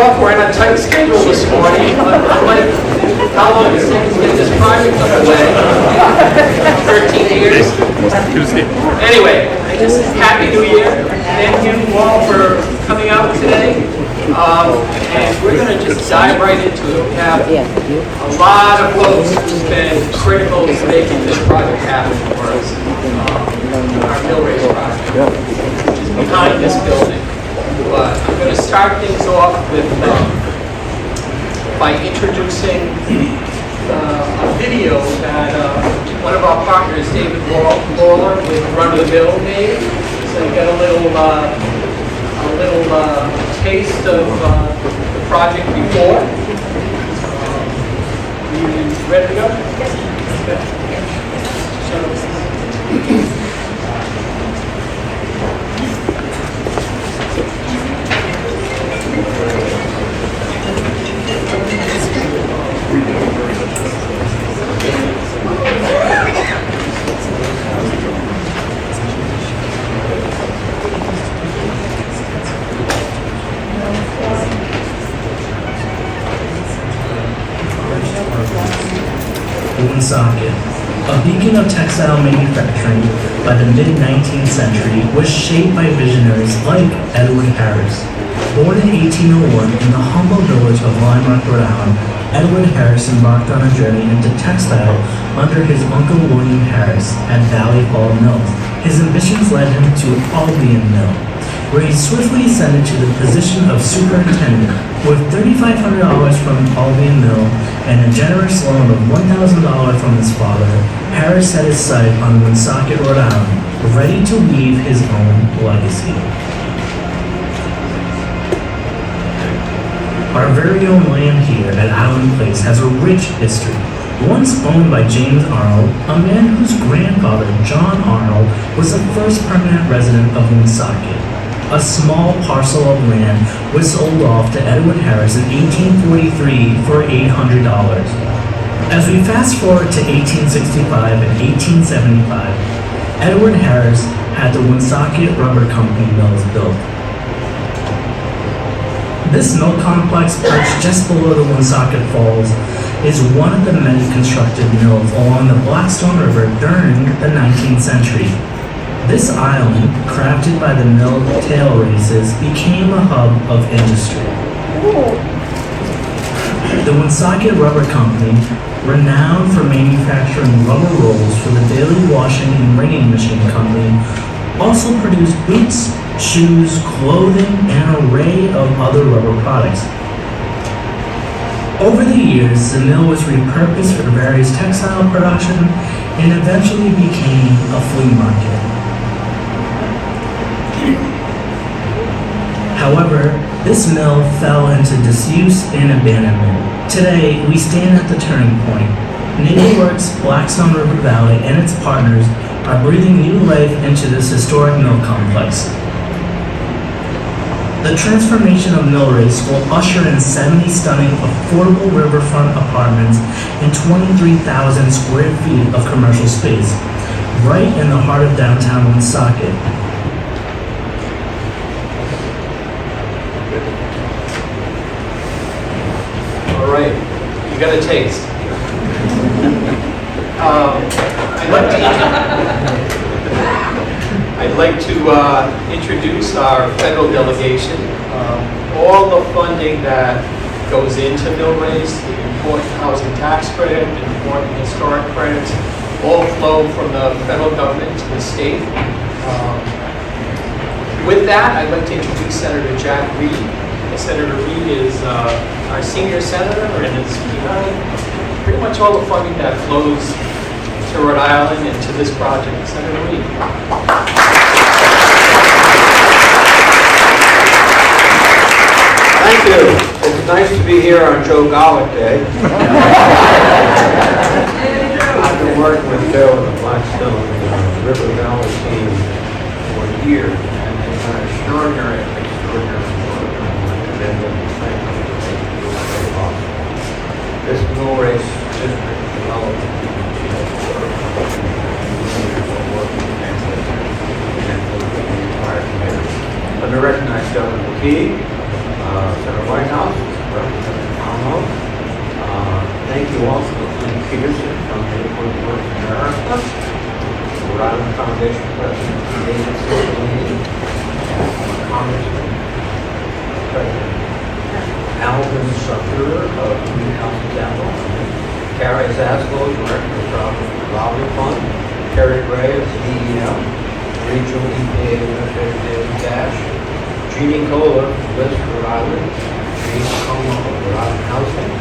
off. We're on a tight schedule this morning. Like, how long is it to get this project underway? 13 years. Anyway, Happy New Year. Thank you all for coming out today. And we're going to just dive right into it. We have a lot of folks who've been critical to making this project happen for us. Our Millrace project, which is behind this building. But I'm going to start things off with by introducing a video that one of our partners, David Waller, with Run of the Mill, made. So you got a little taste of the project before. You ready to go? So, Woonsocket, a beacon of textile manufacturing by the mid-19th century, was shaped by visionaries like Edward Harris. Born in 1801 in the humble village of Lime Rock, Rhode Island, Edward Harris embarked on a journey into textile under his uncle William Harris at Valley Fall Mills. His ambitions led him to Albion Mill, where he swiftly ascended to the position of superintendent. With $3,500 from Albion Mill and a generous loan of $1,000 from his father, Harris set his sight on Woonsocket, Rhode Island, ready to leave his own legacy. Our very own land here at Island Place has a rich history. Once owned by James Arnold, a man whose grandfather, John Arnold, was the first permanent resident of Woonsocket. A small parcel of land was sold off to Edward Harris in 1843 for $800. As we fast forward to 1865 and 1875, Edward Harris had the Woonsocket Rubber Company mills built. This mill complex, perched just below the Woonsocket Falls, is one of the many constructed mills along the Blackstone River during the 19th century. This island, crafted by the mill tail races, became a hub of industry. The Woonsocket Rubber Company, renowned for manufacturing rubber rolls for the Daily Washing and Wringing Machine Company, also produced boots, shoes, clothing, and an array of other rubber products. Over the years, the mill was repurposed for various textile production and eventually became a flea market. However, this mill fell into disuse and abandonment. Today, we stand at the turning point. NeighborWorks Blackstone River Valley and its partners are breathing new life into this historic mill complex. The transformation of Millrace will usher in 70 stunning, affordable riverfront apartments and 23,000 square feet of commercial space, right in the heart of downtown Woonsocket. all right, you got a taste. I'd like to introduce our federal delegation. All the funding that goes into Millrace, the important housing tax credit, the important historic credits, all flow from the federal government to the state. With that, I'd like to introduce Senator Jack Reed. Senator Reed is our senior senator and is behind pretty much all the funding that flows to Rhode Island and to this project. Senator Reed. Thank you. It's nice to be here on Joe Gowick Day. I've been working with Joe and the Blackstone River Valley team for years, and it's an extraordinary work. This Millrace district development Let me recognize Governor McKee, Senator Whitehouse, FDA Administrator David Dash, Jeannie Kohler, West Rhode Island, James Como of Rhode Island Housing,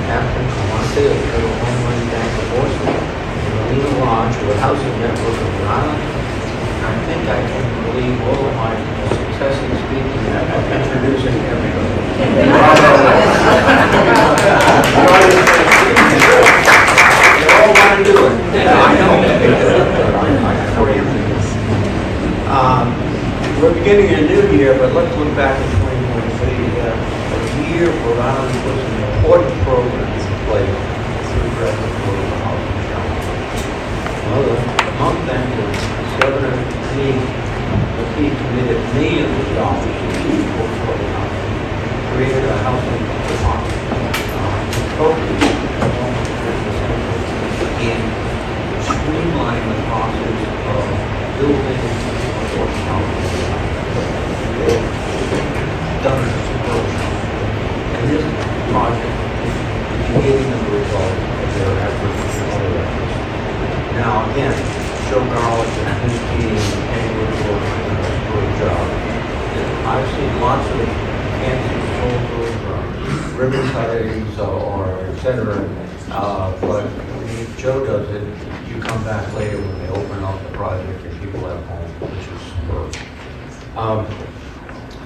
Captain Cavante of Federal Home Loan Bank of Boston, and Alina Lodge of the Housing Network of Rhode Island. I think I can believe all of my success in speaking and introducing everybody. They all want to do it. I know. We're beginning a new year, but let's look back at 2023. A year Rhode Island was an important program in place to address the affordable housing challenge. Well, among them was Governor Daniel McKee committed millions of dollars to affordable housing, created a housing department, focused in streamlining the process of building affordable housing. Done a superb job. And this project is giving them the results of their efforts and other efforts. Now, again, Joe Garlic and his team and NeighborWorks are doing a great job. I've seen lots of fancy soldiers, ribbon cuttings, or et cetera, but when Joe does it, you come back later when they open up the project and people have home, which is superb.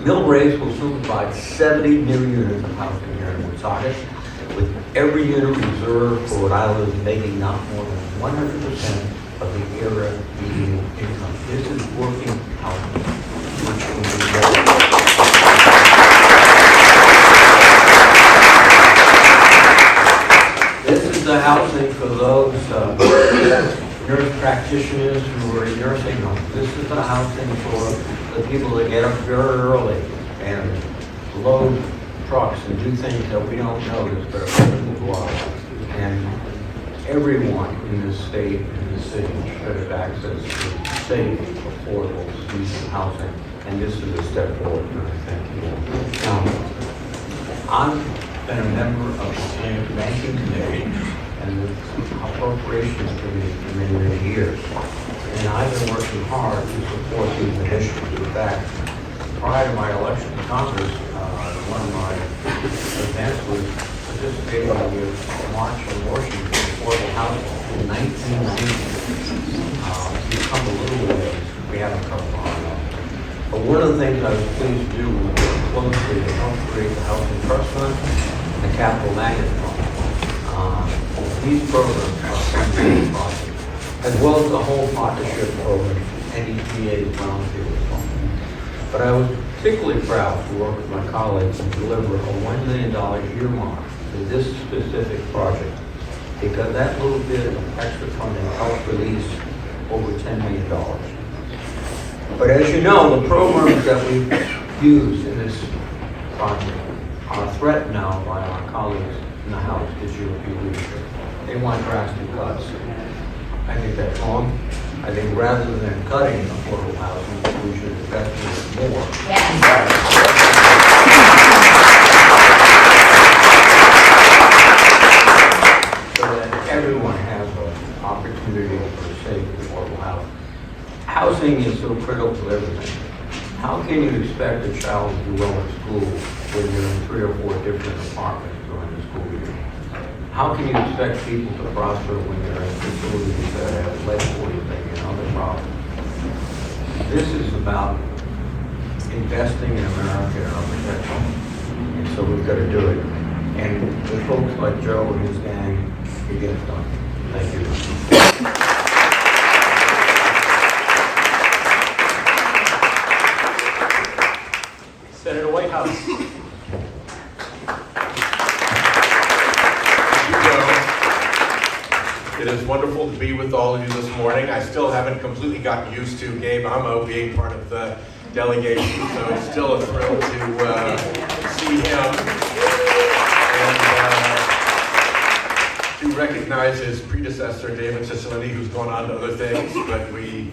Millrace will soon provide 70 new units of housing here in Woonsocket, with every unit reserved for Rhode Island making not more than 100% of the area median income. This is working housing, which will be This is the housing for those nurse practitioners who are in nursing homes. This is the housing for the people that get up very early and load trucks and do things that we don't notice but are critical to our lives. And everyone in this state, in this city, should have access to safe, affordable, decent housing. And this is a step forward, and I thank you all. I've been a member of the Banking Committee and the Appropriations Committee for many, many years. And I've been working hard to support these initiatives. In fact, prior to my election to Congress, one of my events was participating in the March in Washington for the House in 1980. We've come a little ways. We haven't come far enough. But one of the things I was pleased to do was work closely to help create the Housing Trust Fund and the Capital Magnet Fund. These programs are sensitive projects, as well as the whole partnership program, NEPA's Roundtable Fund. But I was particularly proud to work with my colleagues and deliver a $1 million earmark for this specific project, because that little bit of extra funding helped release over $10 million. But as you know, the programs that we've used in this project are threatened now by our colleagues in the House, the GOP leadership. They want drastic cuts. I think that's wrong. I think rather than cutting affordable housing, we should invest in it more. So that everyone has an opportunity for safe, affordable housing. Housing is so critical to everything. How can you expect a child to do well in school when you're in 3 or 4 different apartments during the school year? How can you expect people to prosper when they're in facilities that have lead poisoning and other problems? This is about investing in America and our protection. And so we've got to do it. And with folks like Joe and his gang, we get it done. Thank you. Senator Whitehouse. It is wonderful to be with all of you this morning. I still haven't completely gotten used to Gabe Amo being part of the delegation, so it's still a thrill to see him and to recognize his predecessor, David Cicilline, who's gone on to other things, but we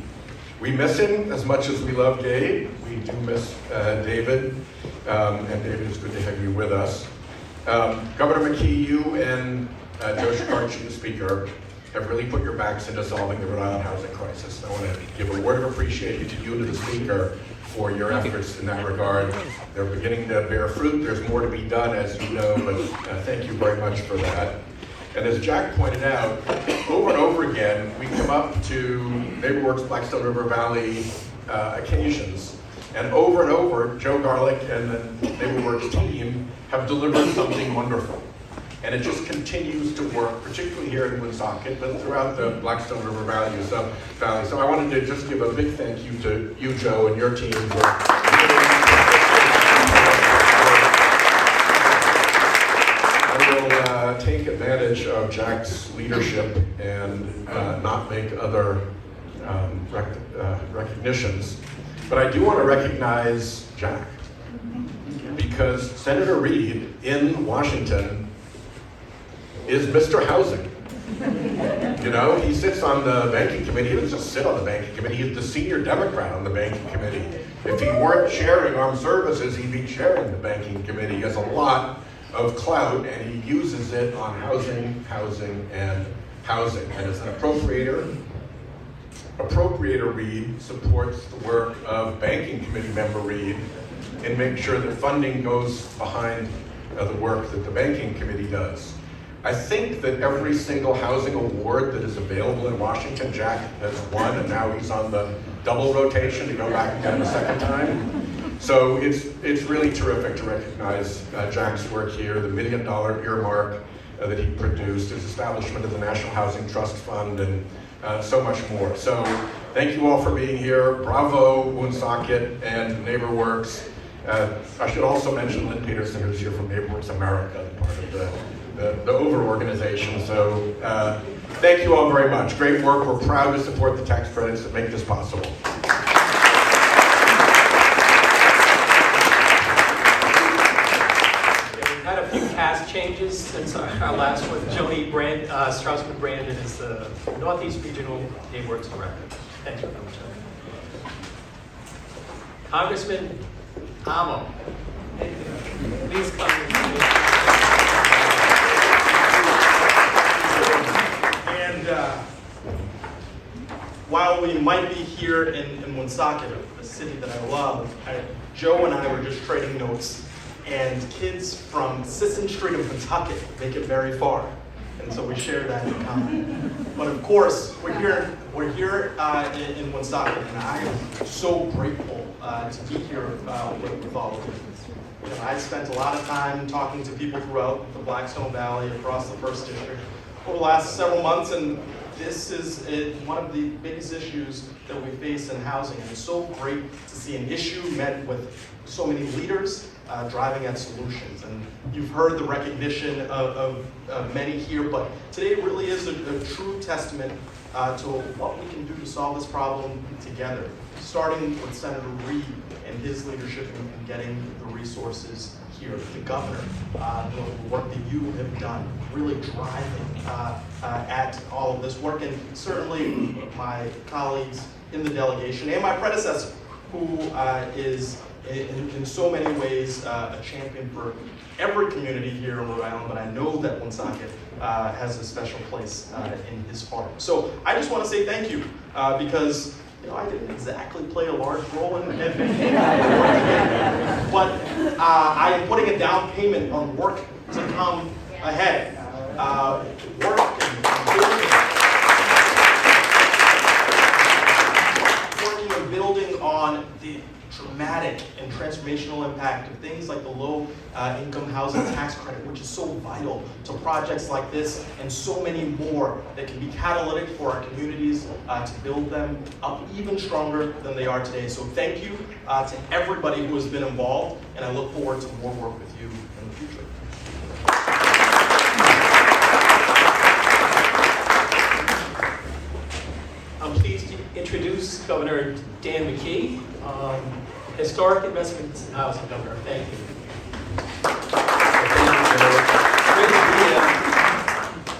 miss him as much as we love Gabe. We do miss David, and David, it's good to have you with us. Governor McKee, you and Joe Shekarchi, the Speaker, have really put your backs into solving the Rhode Island housing crisis. I want to give a word of appreciation to you, to the speaker, for your efforts in that regard. They're beginning to bear fruit. There's more to be done, as you know, but thank you very much for that. And as Jack pointed out, over and over again, we come up to NeighborWorks Blackstone River Valley occasions, and over, Joe Garlick and the NeighborWorks team have delivered something wonderful. And it just continues to work, particularly here in Woonsocket, but throughout the Blackstone River Valley. So I wanted to just give a big thank you to you, Joe, and your team for I will take advantage of Jack's leadership and not make other recognitions. But I do want to recognize Jack, because Senator Reed in Washington is Mr. Housing. You know, he sits on the banking committee. He doesn't just sit on the banking committee. He's the senior Democrat on the banking committee. If he weren't chairing armed services, he'd be chairing the banking committee. He has a lot of clout, and he uses it on housing, and housing. And as an appropriator Reed supports the work of banking committee member Reed in making sure that funding goes behind the work that the banking committee does. I think that every single housing award that is available in Washington, Jack has won, and now he's on the double rotation to go back again a second time. So it's really terrific to recognize Jack's work here, the $1 million earmark that he produced, his establishment of the National Housing Trust Fund, and so much more. So thank you all for being here. Bravo, Woonsocket, and NeighborWorks. I should also mention Lynn Peterson, who's here from NeighborWorks America, part of the over organization. So thank you all very much. Great work. We're proud to support the tax credits that make this possible. We've had a few cast changes since our last one. Joni Straussman Brandon is the Northeast Regional NeighborWorks Director. Thanks for coming, Joni. Congressman Amo, please come. While we might be here in Woonsocket, a city that I love, Joe and I were just trading notes, and kids from Sisson Street in Woonsocket make it very far, and so we share that in common. But of course, we're here in Woonsocket, and I am so grateful to be here with all of you. You know, I spent a lot of time talking to people throughout the Blackstone Valley, across the First District, over the last several months, and this is one of the biggest issues that we face in housing. And it's so great to see an issue met with so many leaders driving at solutions. And you've heard the recognition of many here, but today really is a true testament to what we can do to solve this problem together, starting with Senator Reed and his leadership in getting the resources here, the governor, the work that you have done, really driving at all of this work, and certainly my colleagues in the delegation and my predecessor, who is in so many ways a champion for every community here in Rhode Island, but I know that Woonsocket has a special place in his heart. So I just want to say thank you, because I didn't exactly play a large role in making it, but I am putting a down payment on work to come ahead. Work and building, working and building on the dramatic and transformational impact of things like the low income housing tax credit, which is so vital to projects like this and so many more that can be catalytic for our communities to build them up even stronger than they are today. So thank you to everybody who has been involved, and I look forward to more work with you in the future. I'm pleased to introduce Governor Dan McKee, Historic Investments in Housing. Governor, thank you. Great to be here.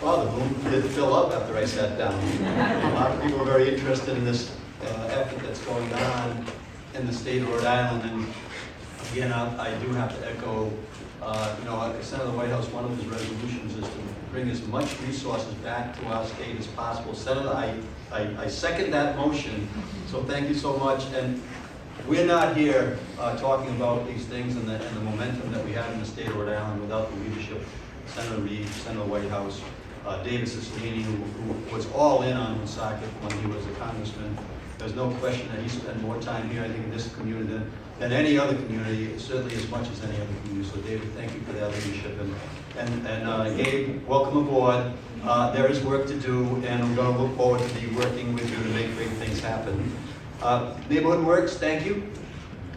Well, the room did fill up after I sat down. A lot of people are very interested in this effort that's going on in the state of Rhode Island. And again, I do have to echo Senator Whitehouse, one of his resolutions is to bring as much resources back to our state as possible. Senator, I second that motion, so thank you so much. And we're not here talking about these things and the momentum that we have in the state of Rhode Island without the leadership of Senator Reed, Senator Whitehouse, David Cicilline, who was all in on Woonsocket when he was a congressman. There's no question that he spent more time here, I think, in this community than any other community, certainly as much as any other community. So David, thank you for that leadership. And Gabe, welcome aboard. There is work to do, and I'm going to look forward to be working with you to make great things happen. NeighborWorks, thank you.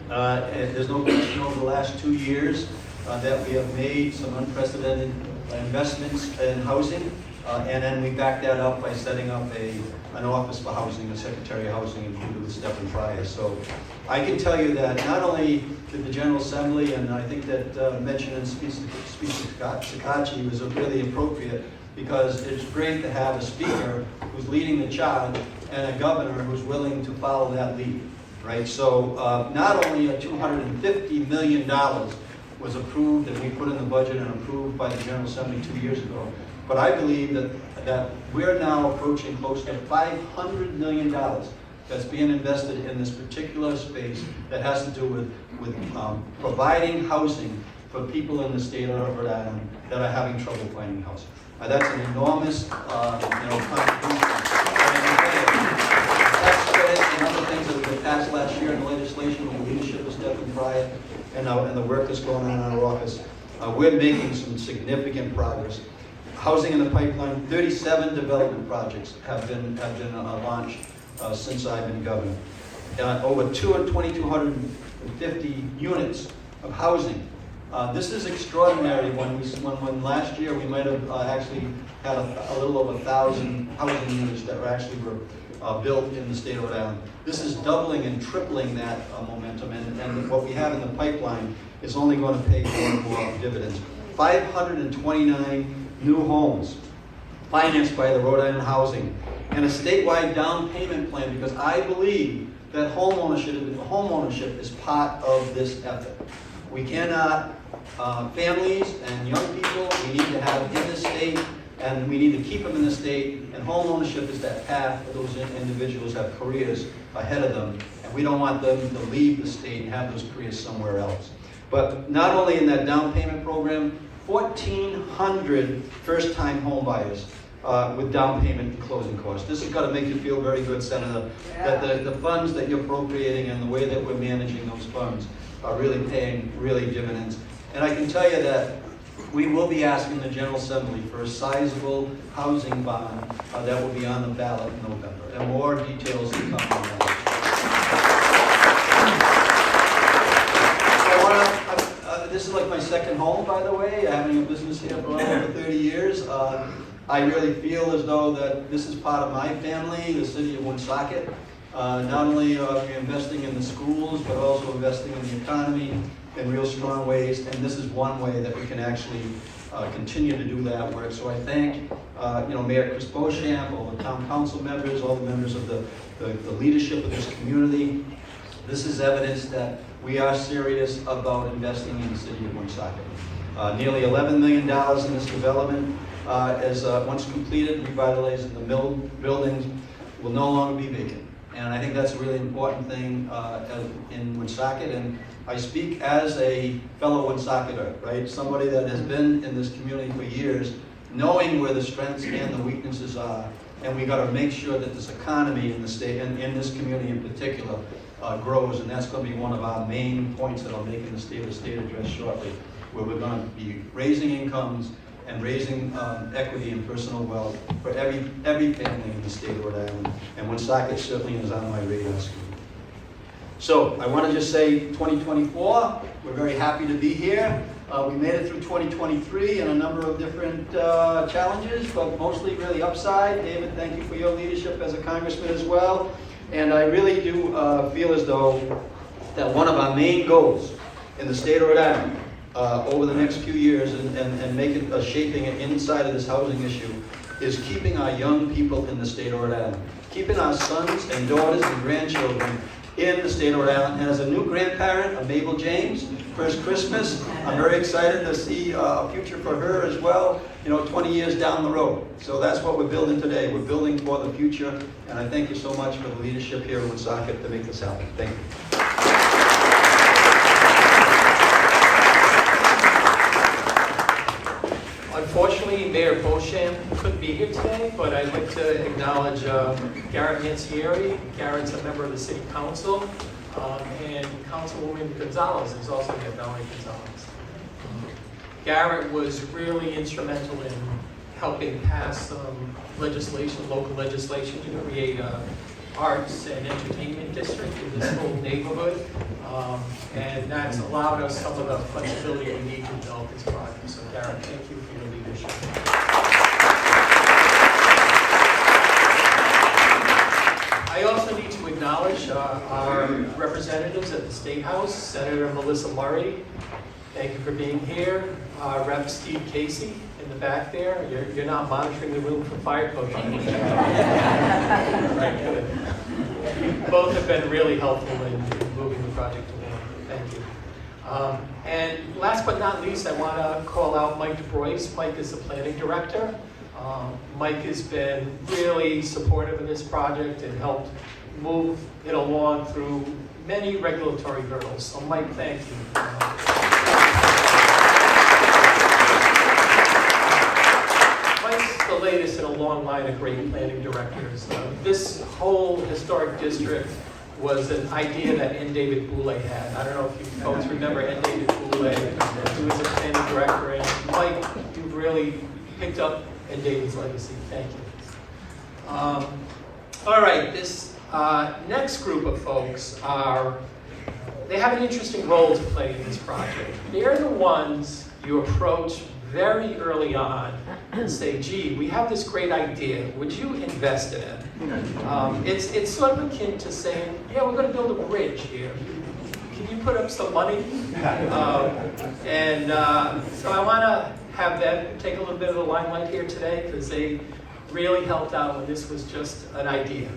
There's no question over the last 2 years that we have made some unprecedented investments in housing, and then we backed that up by setting up an office for housing, a Secretary of Housing included with Stephen Pryor. So I can tell you that not only did the General Assembly, and I think that mention in Speaker Sakachi was really appropriate, because it's great to have a speaker who's leading the charge and a governor who's willing to follow that lead, right? So not only $250 million was approved and we put in the budget and approved by the General Assembly 2 years ago, but I believe that we're now approaching close to $500 million that's being invested in this particular space that has to do with providing housing for people in the state of Rhode Island that are having trouble finding housing. That's an enormous contribution. Tax credits and other things that were passed last year in the legislation with the leadership of Stephen Pryor and the work that's going on in our office, we're making some significant progress. Housing in the pipeline, 37 development projects have been launched since I've been governor. Over 2,250 units of housing. This is extraordinary. When last year we might have actually had a little over 1,000 housing units that were built in the state of Rhode Island. This is doubling and tripling that momentum, and what we have in the pipeline is only going to pay more and more dividends. 529 new homes financed by the Rhode Island Housing, and a statewide down payment plan, because I believe that home ownership is part of this effort. We cannot, families and young people, we need to have in the state, and we need to keep them in the state, and home ownership is that path for those individuals who have careers ahead of them, and we don't want them to leave the state and have those careers somewhere else. But not only in that down payment program, 1,400 first-time home buyers with down payment and closing costs. This has got to make you feel very good, Senator, that the funds that you're appropriating and the way that we're managing those funds are really paying dividends. And I can tell you that we will be asking the General Assembly for a sizable housing bond that will be on the ballot in November, and more details to come on that. This is like my second home, by the way, having a business here for over 30 years. I really feel as though that this is part of my family, the city of Woonsocket. Not only are we investing in the schools, but also investing in the economy in real strong ways, and this is one way that we can actually continue to do that work. So I thank Mayor Chris Beauchamp, all the town council members, all the members of the leadership of this community. This is evidence that we are serious about investing in the city of Woonsocket. Nearly $11 million in this development. Once completed, revitalizing the buildings will no longer be vacant. And I think that's a really important thing in Woonsocket. And I speak as a fellow Woonsocketer, right? Somebody that has been in this community for years, knowing where the strengths and the weaknesses are. And we got to make sure that this economy in the state, and in this community in particular, grows. And that's going to be one of our main points that I'll make in the state address shortly, where we're going to be raising incomes and raising equity and personal wealth for every family in the state of Rhode Island. And Woonsocket certainly is on my radar screen. So I want to just say 2024, we're very happy to be here. We made it through 2023 and a number of different challenges, but mostly really upside. David, thank you for your leadership as a congressman as well. And I really do feel as though that one of our main goals in the state of Rhode Island over the next few years and make it shaping it inside of this housing issue is keeping our young people in the state of Rhode Island, keeping our sons and daughters and grandchildren in the state of Rhode Island. And as a new grandparent of Mabel James, first Christmas. I'm very excited to see a future for her as well, 20 years down the road. So that's what we're building today. We're building for the future, and I thank you so much for the leadership here in Woonsocket to make this happen. Thank you. Unfortunately, Mayor Beauchamp couldn't be here today, but I'd like to acknowledge Garrett Mancieri. Garrett's a member of the City Council, and Councilwoman Gonzalez is also here, Valerie Gonzalez. Garrett was really instrumental in helping pass some legislation, local legislation, to create a arts and entertainment district in this whole neighborhood. And that's allowed us some of the flexibility we need to develop this project. So Garrett, thank you for your leadership. I also need to acknowledge our representatives at the State House, Senator Melissa Murray. Thank you for being here. Rep. Steve Casey in the back there. You're not monitoring the room for fire poaching. Right, good. You both have been really helpful in moving the project along. Thank you. And last but not least, I want to call out Mike DeBrois. Mike is the planning director. Mike has been really supportive of this project and helped move it along through many regulatory hurdles. So Mike, thank you. Mike's the latest in a long line of great planning directors. This whole historic district was an idea that N. David Boulay had. I don't know if you folks remember N. David Boulay, who was a planning director. And Mike, you've really picked up N. David's legacy. Thank you. All right, this next group of folks they have an interesting role to play in this project. They're the ones you approach very early on and say, gee, we have this great idea, would you invest in it? It's sort of akin to saying, yeah, we're going to build a bridge here. Can you put up some money? So I want to have them take a little bit of the limelight here today because they really helped out when this was just an idea.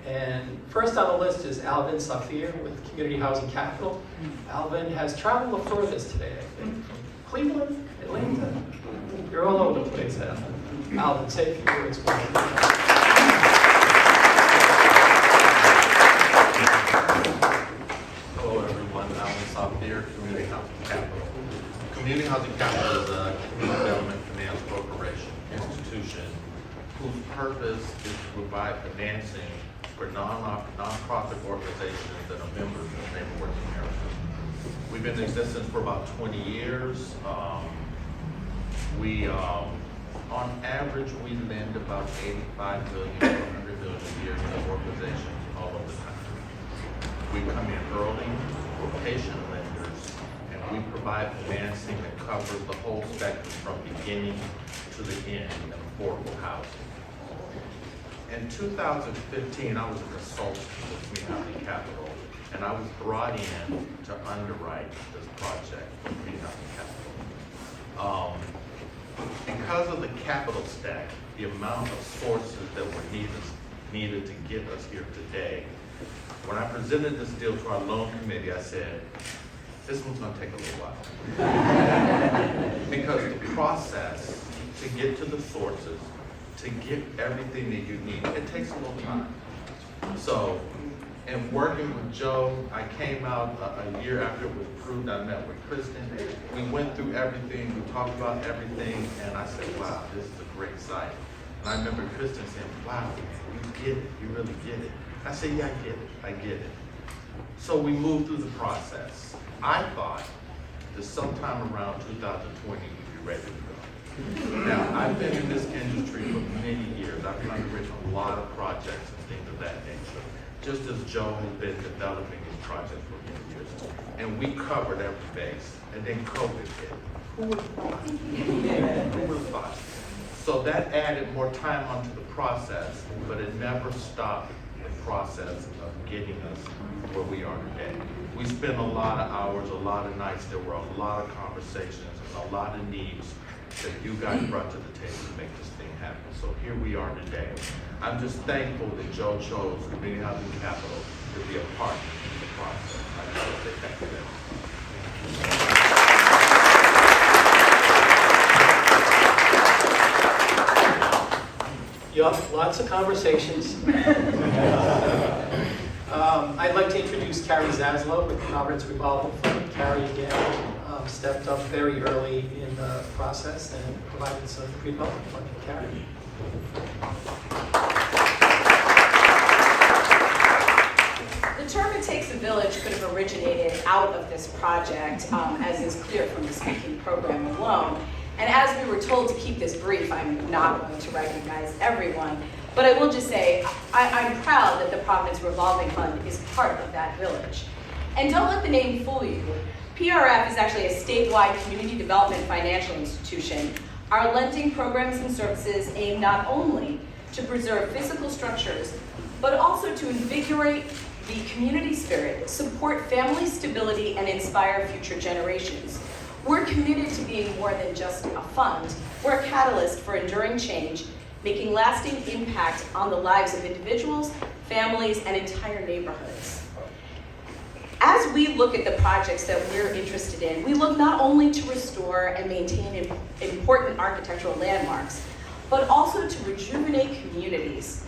And first on the list is Alvin Safir with Community Housing Capital. Alvin has traveled the furthest today, I think. Cleveland, Atlanta, you're all over the place, Alvin. Alvin, say a few words. Hello everyone, Alvin Safir, Community Housing Capital. Community Housing Capital is a community development finance corporation institution whose purpose is to provide financing for non-profit organizations that are members of NeighborWorks America. We've been in existence for about 20 years. On average, we lend about $85 million to $100 million a year to organizations all over the country. We come in early, we're patient lenders, and we provide financing that covers the whole spectrum from beginning to the end in affordable housing. In 2015, I was a consultant with Community Housing Capital, and I was brought in to underwrite this project for Community Housing Capital. Because of the capital stack, the amount of sources that were needed to get us here today, when I presented this deal to our loan committee, I said, this one's going to take a little while. Because the process to get to the sources, to get everything that you need, it takes a little time. So, in working with Joe, I came out a year after it was approved. I met with Kristen. We went through everything, we talked about everything, and I said, wow, this is a great site. And I remember Kristen saying, wow, you get it, you really get it. I said, yeah, I get it. So we moved through the process. I thought that sometime around 2020, we'd be ready to go. Now, I've been in this industry for many years. I've underwritten a lot of projects and things of that nature, just as Joe has been developing these projects for many years. And we covered every base, and then COVID hit. Who would have thought? Who would have thought? So that added more time onto the process, but it never stopped the process of getting us where we are today. We spent a lot of hours, a lot of nights. There were a lot of conversations and a lot of needs that you guys brought to the table to make this thing happen. So here we are today. I'm just thankful that Joe chose Community Housing Capital to be a partner in the process. I just want to say thank you. Yup, lots of conversations. I'd like to introduce Carrie Zaslow with the Providence Revolving Fund. Carrie, again, stepped up very early in the process and provided some revolving funding. Carrie. The term "It Takes a Village" could have originated out of this project, as is clear from the speaking program alone. And as we were told to keep this brief, I'm not going to recognize everyone, but I will just say I'm proud that the Providence Revolving Fund is part of that village. And don't let the name fool you. PRF is actually a statewide community development financial institution. Our lending programs and services aim not only to preserve physical structures, but also to invigorate the community spirit, support family stability, and inspire future generations. We're committed to being more than just a fund. We're a catalyst for enduring change, making lasting impact on the lives of individuals, families, and entire neighborhoods. As we look at the projects that we're interested in, we look not only to restore and maintain important architectural landmarks, but also to rejuvenate communities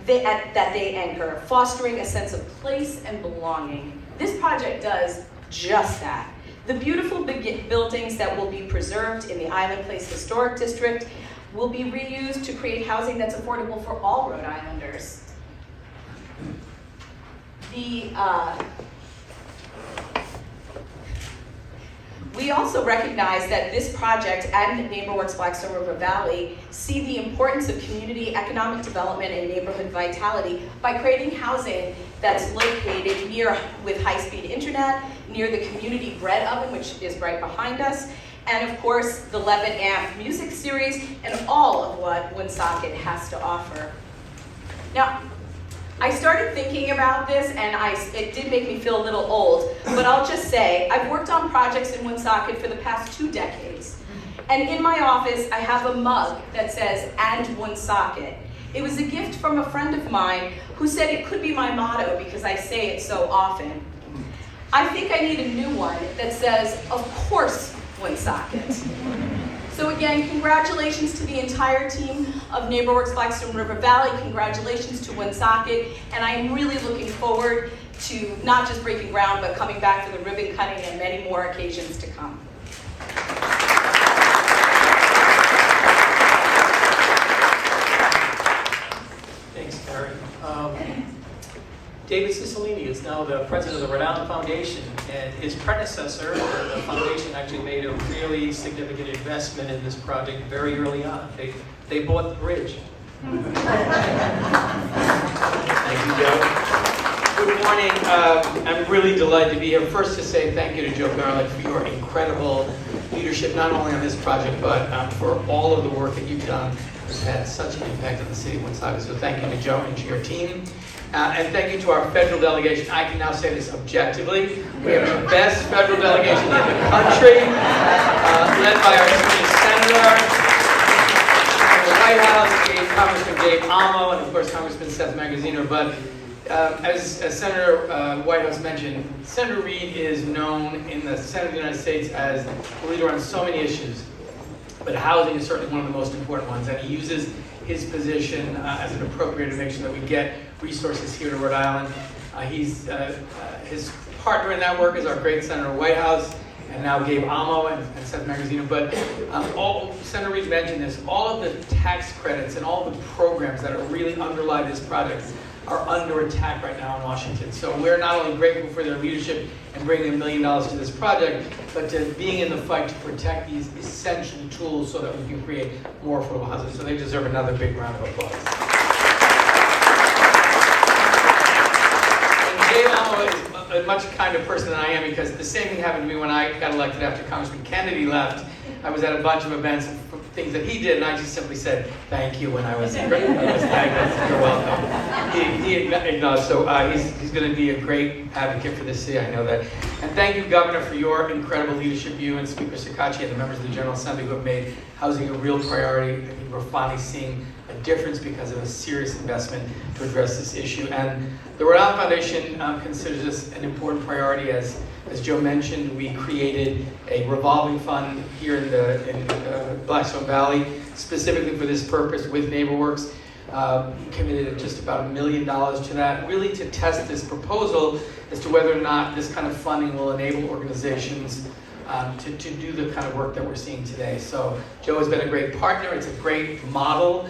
that they anchor, fostering a sense of place and belonging. This project does just that. The beautiful buildings that will be preserved in the Island Place Historic District will be reused to create housing that's affordable for all Rhode Islanders. We also recognize that this project and NeighborWorks Blackstone River Valley see the importance of community economic development and neighborhood vitality by creating housing that's located with high-speed internet, near the community bread oven, which is right behind us, and of course the 11 amp music series and all of what Woonsocket has to offer. Now, I started thinking about this, and it did make me feel a little old, but I'll just say, I've worked on projects in Woonsocket for the past 2 decades. And in my office, I have a mug that says, "And Woonsocket." It was a gift from a friend of mine who said it could be my motto because I say it so often. I think I need a new one that says, "Of course, Woonsocket." So again, congratulations to the entire team of NeighborWorks Blackstone River Valley. Congratulations to Woonsocket. And I am really looking forward to not just breaking ground, but coming back for the ribbon cutting and many more occasions to come. Thanks, Carrie. David Cicilline is now the president of the Rhode Island Foundation, and his predecessor, the foundation, actually made a really significant investment in this project very early on. They bought the bridge. Thank you, Joe. Good morning. I'm really delighted to be here. First to say thank you to Joe Garlick for your incredible leadership, not only on this project, but for all of the work that you've done. It's had such an impact on the city of Woonsocket. So thank you to Joe and to your team. And thank you to our federal delegation. I can now say this objectively. We have the best federal delegation in the country, led by our senator from the White House, Congressman Gabe, and of course Congressman Seth Magaziner. But as Senator Whitehouse mentioned, Senator Reid is known in the Senate of the United States as a leader on so many issues. But housing is certainly one of the most important ones, and he uses his position as an appropriator to make sure that we get resources here to Rhode Island. His partner in that work is our great Senator Whitehouse, and now Gabe and Seth Magaziner. But Senator Reid mentioned this, all of the tax credits and all the programs that are really underlie this project are under attack right now in Washington. So we're not only grateful for their leadership and bringing $1 million to this project, but to being in the fight to protect these essential tools so that we can create more affordable housing. So they deserve another big round of applause. And Gabe is a much kinder person than I am, because the same thing happened to me when I got elected after Congressman Kennedy left. I was at a bunch of events, things that he did, and I just simply said thank you when I was you're welcome. He acknowledged, so he's going to be a great advocate for this city, I know that. And thank you, Governor, for your incredible leadership, you and Speaker Sakachi and the members of the General Assembly who have made housing a real priority. I think we're finally seeing a difference because of a serious investment to address this issue. And the Rhode Island Foundation considers this an important priority. As Joe mentioned, we created a revolving fund here in Blackstone Valley, specifically for this purpose with NeighborWorks. committed just about $1 million to that, really to test this proposal as to whether or not this kind of funding will enable organizations to do the kind of work that we're seeing today. So Joe has been a great partner. It's a great model.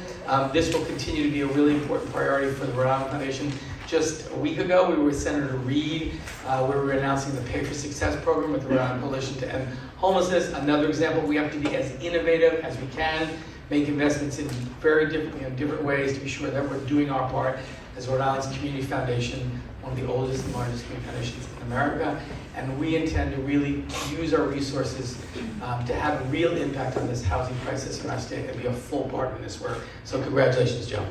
This will continue to be a really important priority for the Rhode Island Foundation. Just a week ago, we were with Senator Reid, where we were announcing the Pay for Success program with the Rhode Island Coalition to End Homelessness. Another example, we have to be as innovative as we can, make investments in very different ways to be sure that we're doing our part as Rhode Island's community foundation, one of the oldest and largest community foundations in America. And we intend to really use our resources to have a real impact on this housing crisis in our state and be a full partner in this work. So congratulations, Joe.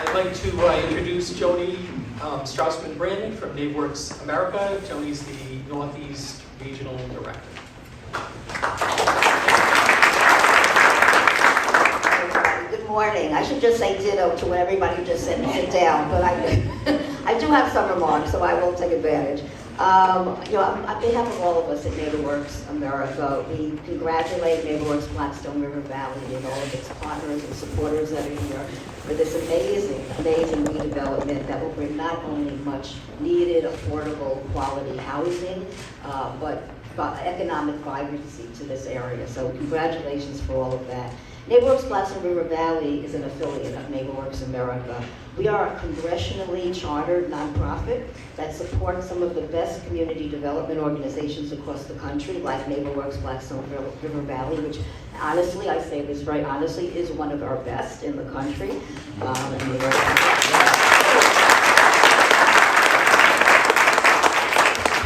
I'd like to introduce Joni Strausman-Brandon from NeighborWorks America. Joni's the Northeast Regional Director. Good morning. I should just say ditto to what everybody just said and sit down, but I do have some remarks, so I will take advantage. On behalf of all of us at NeighborWorks America, we congratulate NeighborWorks Blackstone River Valley and all of its partners and supporters that are here for this amazing redevelopment that will bring not only much needed, affordable, quality housing, but economic vibrancy to this area. So congratulations for all of that. NeighborWorks Blackstone River Valley is an affiliate of NeighborWorks America. We are a congressionally chartered nonprofit that supports some of the best community development organizations across the country, like NeighborWorks Blackstone River Valley, which honestly, I say this very honestly, is one of our best in the country.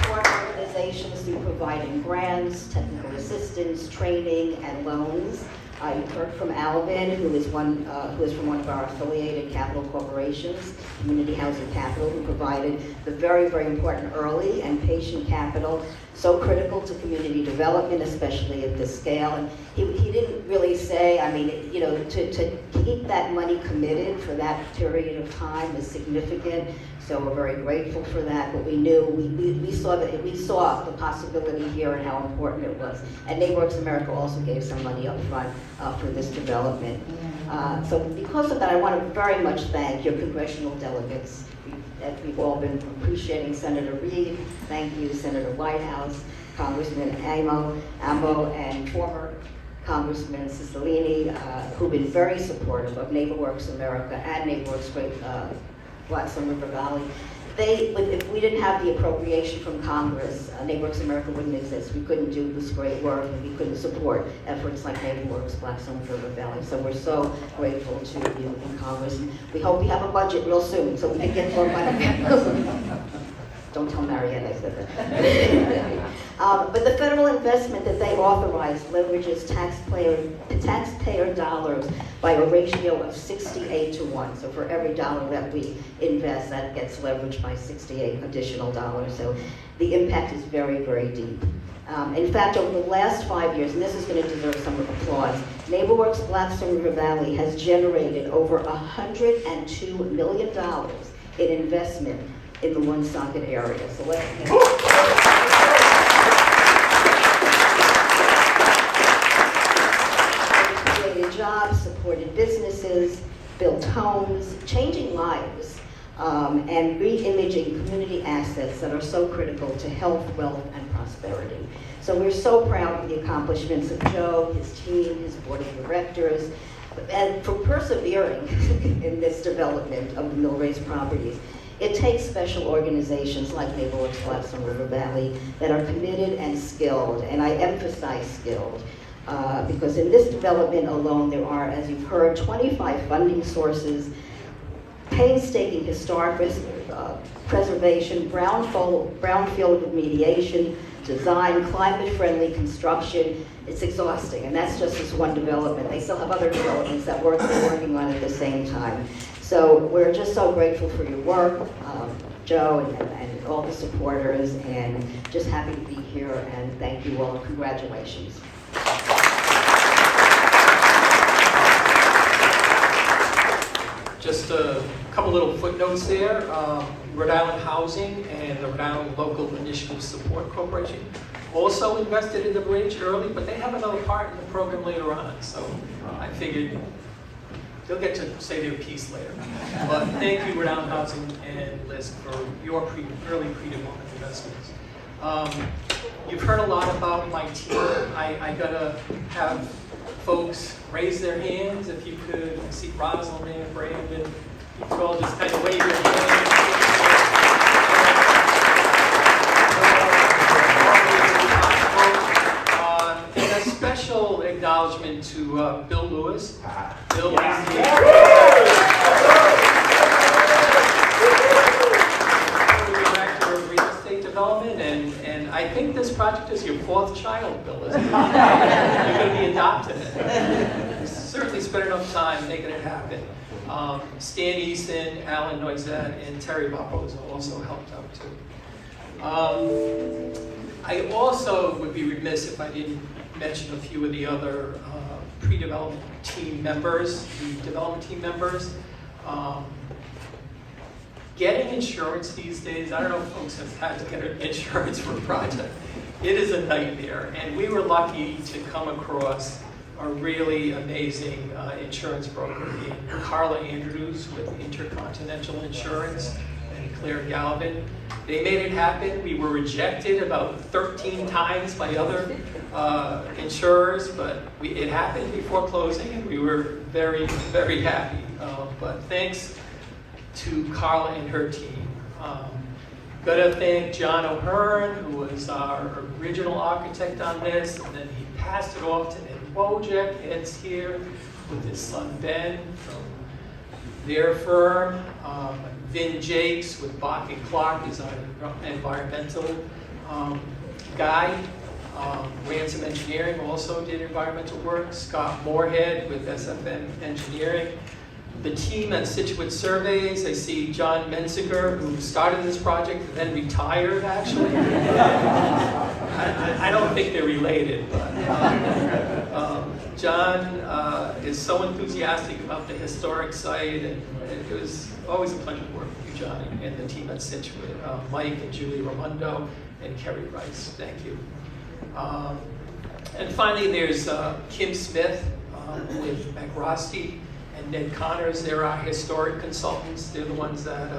Support organizations through providing grants, technical assistance, training, and loans. You heard from Alvin, who is from one of our affiliated capital corporations, Community Housing Capital, who provided the very, very important early and patient capital, so critical to community development, especially at this scale. And he didn't really say, to keep that money committed for that period of time is significant. So we're very grateful for that, but we knew, we saw the possibility here and how important it was. And NeighborWorks America also gave some money up front for this development. So because of that, I want to very much thank your congressional delegates. We've all been appreciating Senator Reid. Thank you, Senator Whitehouse, Congressman Ammo, and former Congressman Cicilline, who've been very supportive of NeighborWorks America and NeighborWorks Blackstone River Valley. If we didn't have the appropriation from Congress, NeighborWorks America wouldn't exist. We couldn't do this great work, and we couldn't support efforts like NeighborWorks Blackstone River Valley. So we're so grateful to you in Congress. And we hope we have a budget real soon, so we can get more money. Don't tell Mariette I said that. But the federal investment that they authorized leverages taxpayer dollars by a ratio of 68 to 1. So for every dollar that we invest, that gets leveraged by 68 additional dollars. So the impact is very, very deep. In fact, over the last 5 years, and this is going to deserve some applause, NeighborWorks Blackstone River Valley has generated over $102 million in investment in the Woonsocket area. So let's created jobs, supported businesses, built homes, changing lives, and re-imaging community assets that are so critical to health, wealth, and prosperity. So we're so proud of the accomplishments of Joe, his team, his board of directors, and for persevering in this development of the Millrace properties. It takes special organizations like NeighborWorks Blackstone River Valley that are committed and skilled, and I emphasize skilled, because in this development alone there are, as you've heard, 25 funding sources, painstaking historic preservation, brownfield remediation, design, climate-friendly construction. It's exhausting, and that's just this one development. They still have other developments that we're working on at the same time. So we're just so grateful for your work, Joe, and all the supporters, and just happy to be here, and thank you all. Congratulations. Just a couple little footnotes there. Rhode Island Housing and the Rhode Island Local Initiative Support Corporation also invested in the bridge early, but they have another part in the program later on. So I figured they'll get to say their piece later. But thank you, Rhode Island Housing and Liz, for your early pre-development investments. You've heard a lot about my team. I gotta have folks raise their hands. If you could, I see Rosalind and Brandon. You could all just kind of wave your hands. And a special acknowledgement to Bill Lewis. Bill is the Director of Real Estate Development, and I think this project is your fourth child, Bill, isn't it? You're going to be adopted. You certainly spent enough time making it happen. Stan Easton, Alan Noizet, and Terry Barboza also helped out too. I also would be remiss if I didn't mention a few of the other pre-development team members, the development team members. Getting insurance these days, I don't know if folks have had to get insurance for a project. It is a nightmare, and we were lucky to come across a really amazing insurance broker named Carla Andrews with Intercontinental Insurance and Claire Galvin. They made it happen. We were rejected about 13 times by other insurers, but it happened before closing, and we were very, very happy. But thanks to Carla and her team. Gotta thank John O'Hearn, who was our original architect on this, and then he passed it off to Ed Wojcik. Ed's here with his son Ben from their firm. Vin Jakes with Bach and Clark is our environmental guy. Ransom Engineering also did environmental work. Scott Moorhead with SFM Engineering. The team at Situate Surveys, I see John Menziger, who started this project and then retired, actually. I don't think they're related, but John is so enthusiastic about the historic site, and it was always a pleasure to work with you, John, and the team at Situate. Mike and Julie Raimondo and Kerry Rice, thank you. And finally, there's Kim Smith with McRosty and Ned Connors. They're our historic consultants. They're the ones that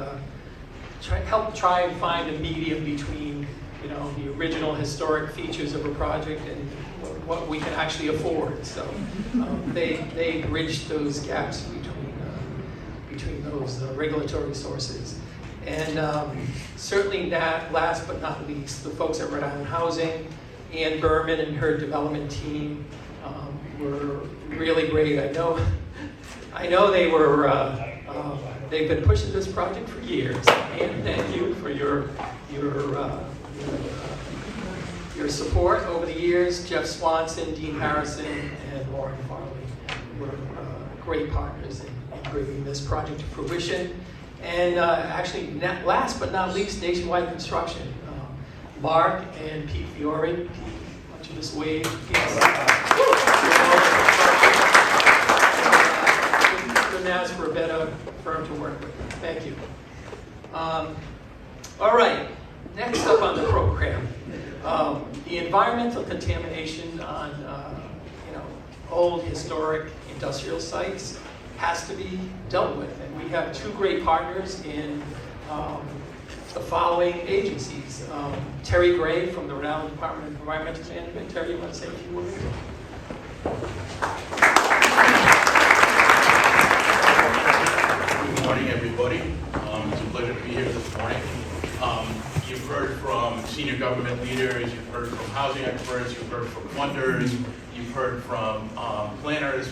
help try and find a medium between, you know, the original historic features of a project and what we can actually afford. So they bridge those gaps between those regulatory sources. And certainly that, last but not least, the folks at Rhode Island Housing, Ann Berman and her development team were really great. I know they were. They've been pushing this project for years. And thank you for your support over the years. Jeff Swanson, Dean Harrison, and Lauren Farley were great partners in bringing this project to fruition. And actually, last but not least, Nationwide Construction. Mark and Pete Fiore. Pete, why don't you just wave? Couldn't ask for a better firm to work with. Thank you. All right, next up on the program, the environmental contamination on old historic industrial sites has to be dealt with, and we have two great partners in the following agencies. Terry Gray from the Rhode Island Department of Environmental Management. Terry, you want to say a few words? Good morning, everybody. It's a pleasure to be here this morning. You've heard from senior government leaders, you've heard from housing experts, you've heard from funders, you've heard from planners,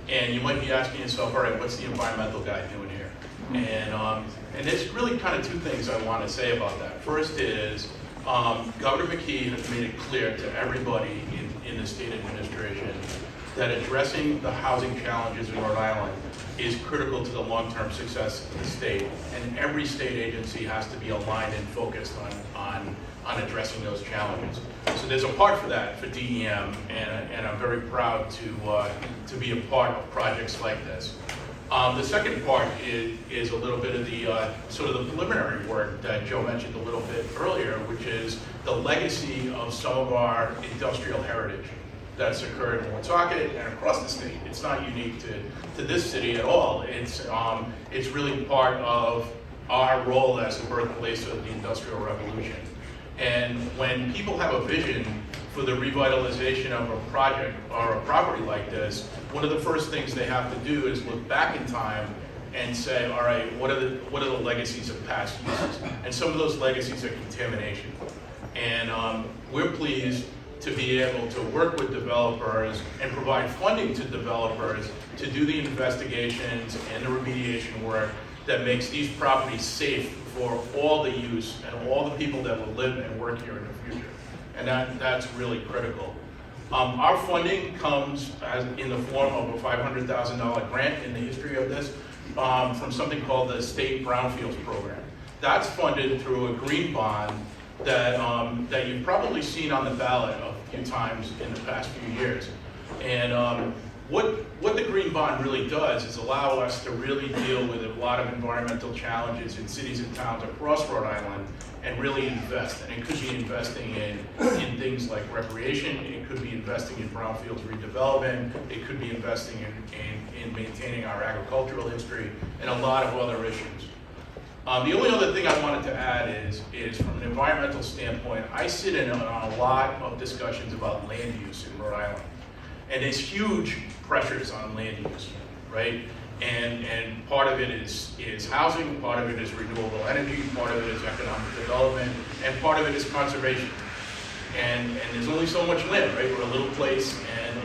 and you might be asking yourself, all right, what's the environmental guy doing here? And there's really kind of two things I want to say about that. First is Governor McKee has made it clear to everybody in the state administration that addressing the housing challenges in Rhode Island is critical to the long-term success of the state, and every state agency has to be aligned and focused on addressing those challenges. So there's a part for that for DEM, and I'm very proud to be a part of projects like this. The second part is a little bit of the sort of the preliminary work that Joe mentioned a little bit earlier, which is the legacy of some of our industrial heritage that's occurred in Woonsocket and across the state. It's not unique to this city at all. It's really part of our role as the birthplace of the Industrial Revolution. And when people have a vision for the revitalization of a project or a property like this, one of the first things they have to do is look back in time and say, all right, what are the legacies of past uses? And some of those legacies are contamination. And we're pleased to be able to work with developers and provide funding to developers to do the investigations and the remediation work that makes these properties safe for all the use and all the people that will live and work here in the future. And that's really critical. Our funding comes in the form of a $500,000 grant in the history of this from something called the State Brownfields Program. That's funded through a green bond that you've probably seen on the ballot a few times in the past few years. And what the green bond really does is allow us to really deal with a lot of environmental challenges in cities and towns across Rhode Island and really invest. And it could be investing in things like recreation, it could be investing in brownfields redevelopment, it could be investing in maintaining our agricultural history, and a lot of other issues. The only other thing I wanted to add is from an environmental standpoint, I sit in on a lot of discussions about land use in Rhode Island. And there's huge pressures on land use, right? And part of it is housing, part of it is renewable energy, part of it is economic development, and part of it is conservation. And there's only so much land, right? We're a little place and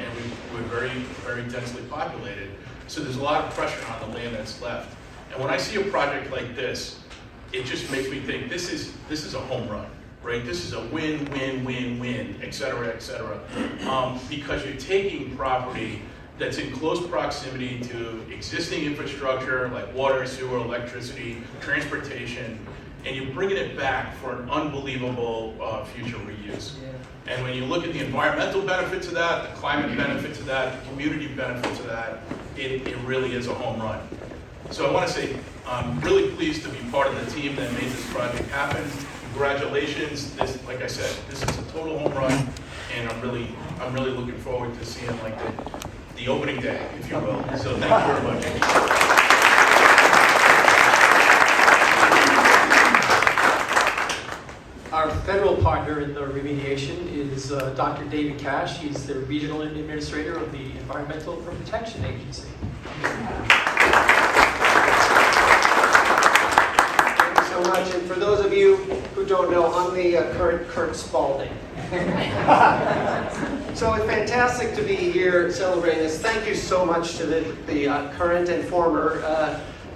we're very, very densely populated. So there's a lot of pressure on the land that's left. And when I see a project like this, it just makes me think this is a home run. Right? This is a win, win, win, win, et cetera, because you're taking property that's in close proximity to existing infrastructure like water, sewer, electricity, transportation, and you're bringing it back for an unbelievable future reuse. Yeah. And when you look at the environmental benefits of that, the climate benefits of that, the community benefits of that, it really is a home run. So I want to say I'm really pleased to be part of the team that made this project happen. Congratulations! This, like I said, this is a total home run, and I'm really looking forward to seeing like the opening day, if you will. So thank you very much. Our federal partner in the remediation is Dr. David Cash. He's the regional administrator of the Environmental Protection Agency. So much, and for those of you who don't know, I'm the current Kurt Spalding. So it's fantastic to be here celebrating this. Thank you so much to the current and former